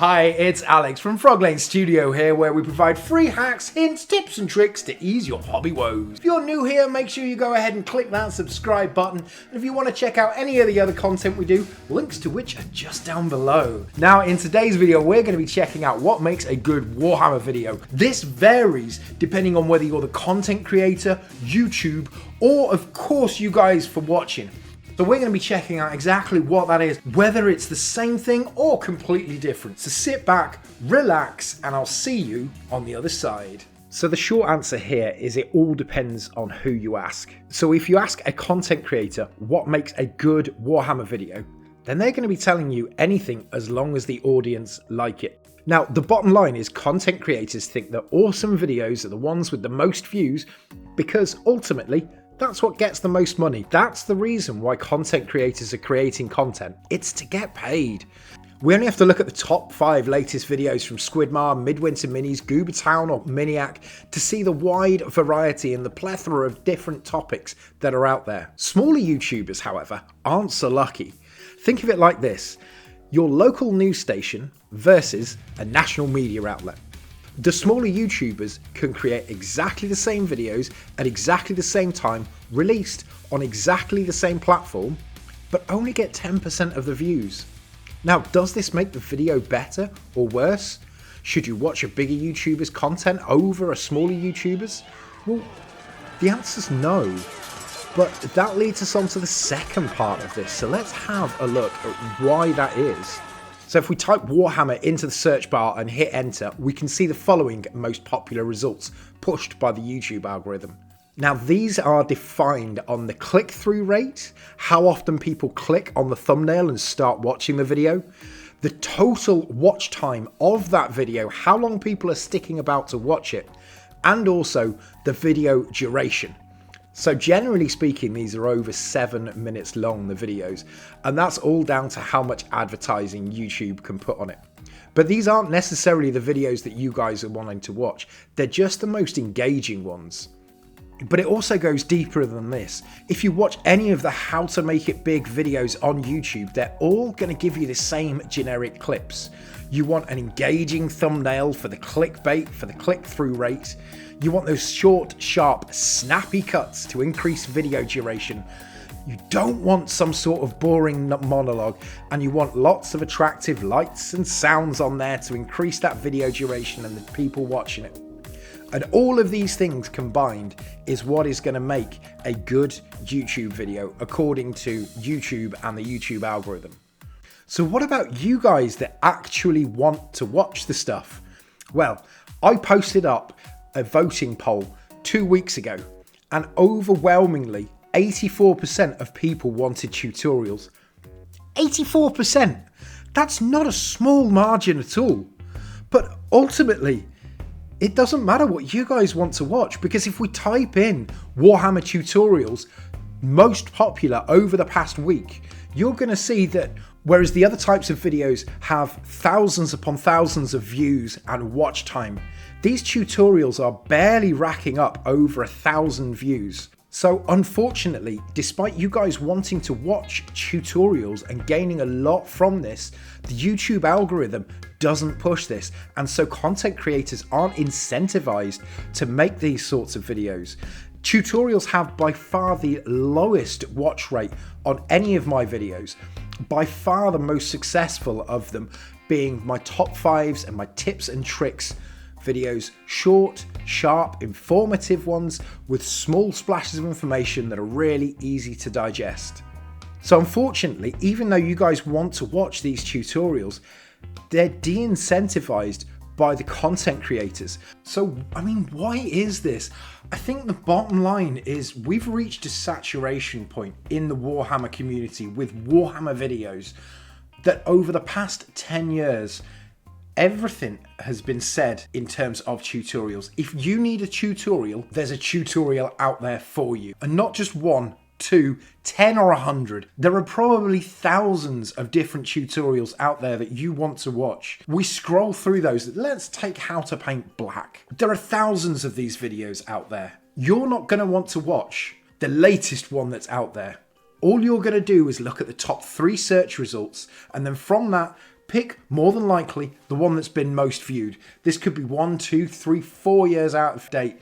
Hi, it's Alex from Froglane Studio here, where we provide free hacks, hints, tips and tricks to ease your hobby woes. If you're new here, make sure you go ahead and click that subscribe button, and if you want to check out any of the other content we do, links to which are just down below. Now, in today's video, we're going to be checking out what makes a good Warhammer video. This varies depending on whether you're the content creator, YouTube, or of course you guys for watching. So we're going to be checking out exactly what that is, whether it's the same thing or completely different. So sit back, relax, and I'll see you on the other side. So the short answer here is it all depends on who you ask. So if you ask a content creator what makes a good Warhammer video, then they're going to be telling you anything as long as the audience like it. Now, the bottom line is content creators think that awesome videos are the ones with the most views because ultimately, that's what gets the most money. That's the reason why content creators are creating content. It's to get paid. We only have to look at the top 5 latest videos from Squidmar, Midwinter Minis, Goobertown or Miniac to see the wide variety and the plethora of different topics that are out there. Smaller YouTubers, however, aren't so lucky. Think of it like this: your local news station versus a national media outlet. The smaller YouTubers can create exactly the same videos at exactly the same time, released on exactly the same platform, but only get 10% of the views. Now, does this make the video better or worse? Should you watch a bigger YouTuber's content over a smaller YouTuber's? Well, the answer's no. But that leads us on to the second part of this, so let's have a look at why that is. So if we type Warhammer into the search bar and hit enter, we can see the following most popular results pushed by the YouTube algorithm. Now, these are defined on the click-through rate, how often people click on the thumbnail and start watching the video, the total watch time of that video, how long people are sticking about to watch it, and also the video duration. So generally speaking, these are over 7 minutes long, the videos, and that's all down to how much advertising YouTube can put on it. But these aren't necessarily the videos that you guys are wanting to watch. They're just the most engaging ones. But it also goes deeper than this. If you watch any of the how to make it big videos on YouTube, they're all going to give you the same generic clips. You want an engaging thumbnail for the clickbait, for the click-through rate. You want those short, sharp, snappy cuts to increase video duration. You don't want some sort of boring monologue, and you want lots of attractive lights and sounds on there to increase that video duration and the people watching it. And all of these things combined is what is going to make a good YouTube video according to YouTube and the YouTube algorithm. So what about you guys that actually want to watch the stuff? Well, I posted up a voting poll 2 weeks ago, and overwhelmingly 84% of people wanted tutorials. 84%! That's not a small margin at all. But ultimately, it doesn't matter what you guys want to watch, because if we type in Warhammer tutorials most popular over the past week, you're going to see that whereas the other types of videos have thousands upon thousands of views and watch time, these tutorials are barely racking up over 1,000 views. So unfortunately, despite you guys wanting to watch tutorials and gaining a lot from this, the YouTube algorithm doesn't push this, and so content creators aren't incentivized to make these sorts of videos. Tutorials have by far the lowest watch rate on any of my videos, by far the most successful of them being my top 5s and my tips and tricks videos, short, sharp, informative ones with small splashes of information that are really easy to digest. So unfortunately, even though you guys want to watch these tutorials, they're de-incentivized by the content creators. So, I mean, why is this? I think the bottom line is we've reached a saturation point in the Warhammer community with Warhammer videos that over the past 10 years, everything has been said in terms of tutorials. If you need a tutorial, there's a tutorial out there for you. And not just 1, 2, 10 or 100. There are probably thousands of different tutorials out there that you want to watch. We scroll through those. Let's take how to paint black. There are thousands of these videos out there. You're not going to want to watch the latest one that's out there. All you're going to do is look at the top 3 search results, and then from that, Pick, more than likely, the one that's been most viewed. This could be 1, 2, 3, 4 years out of date,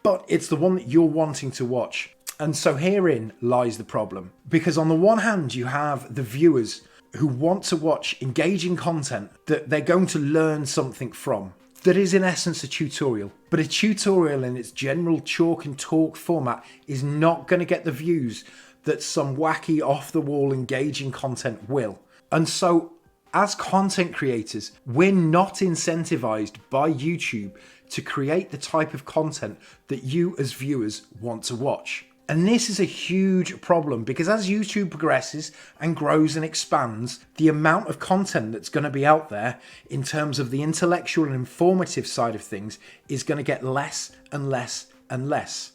but it's the one that you're wanting to watch. And so herein lies the problem. Because on the one hand, you have the viewers who want to watch engaging content that they're going to learn something from. That is in essence a tutorial. But a tutorial in its general chalk and talk format is not going to get the views that some wacky, off-the-wall, engaging content will. And so, as content creators, we're not incentivized by YouTube to create the type of content that you as viewers want to watch. And this is a huge problem because as YouTube progresses and grows and expands, the amount of content that's going to be out there in terms of the intellectual and informative side of things is going to get less and less and less.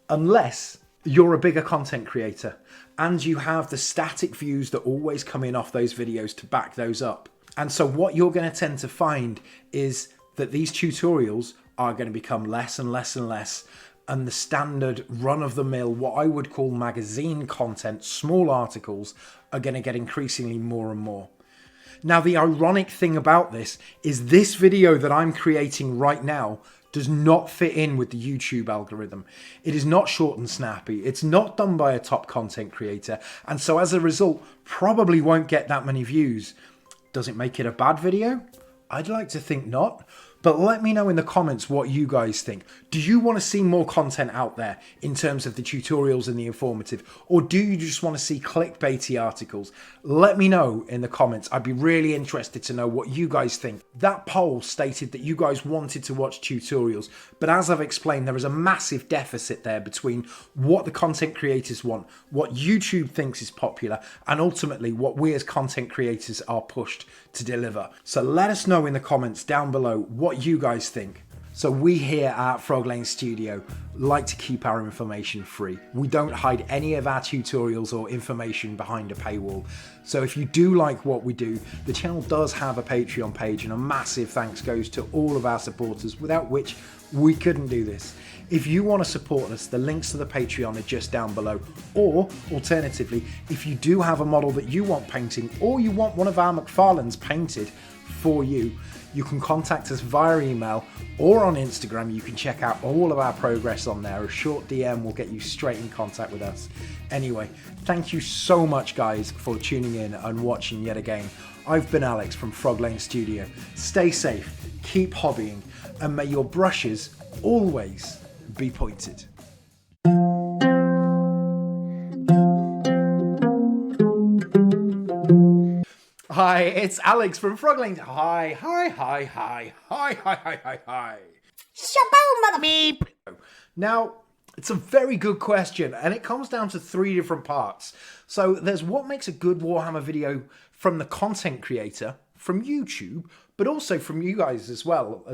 Unless you're a bigger content creator and you have the static views that always come in off those videos to back those up. And so what you're going to tend to find is that these tutorials are going to become less and less and less, and the standard run-of-the-mill, what I would call magazine content, small articles, are going to get increasingly more and more. Now, the ironic thing about this is this video that I'm creating right now does not fit in with the YouTube algorithm. It is not short and snappy. It's not done by a top content creator, and so as a result, probably won't get that many views. Does it make it a bad video? I'd like to think not. But let me know in the comments what you guys think. Do you want to see more content out there in terms of the tutorials and the informative? Or do you just want to see clickbaity articles? Let me know in the comments. I'd be really interested to know what you guys think. That poll stated that you guys wanted to watch tutorials. But as I've explained, there is a massive deficit there between what the content creators want, what YouTube thinks is popular, and ultimately what we as content creators are pushed to deliver. So let us know in the comments down below what you guys think. So we here at Frog Lane Studio like to keep our information free. We don't hide any of our tutorials or information behind a paywall. So if you do like what we do, the channel does have a Patreon page, and a massive thanks goes to all of our supporters, without which we couldn't do this. If you want to support us, the links to the Patreon are just down below. Or, alternatively, if you do have a model that you want painting, or you want one of our McFarlanes painted for you, you can contact us via email or on Instagram. You can check out all of our progress on there. A short DM will get you straight in contact with us. Anyway, thank you so much, guys, for tuning in and watching yet again. I've been Alex from Frog Lane Studio. Stay safe, keep hobbying, and may your brushes always be pointed. Hi, it's Alex from Frog Lane. Hi. Shaboom, mother beep. Now, it's a very good question, and it comes down to 3 different parts. So there's what makes a good Warhammer video from the content creator, from YouTube, but also from you guys as well.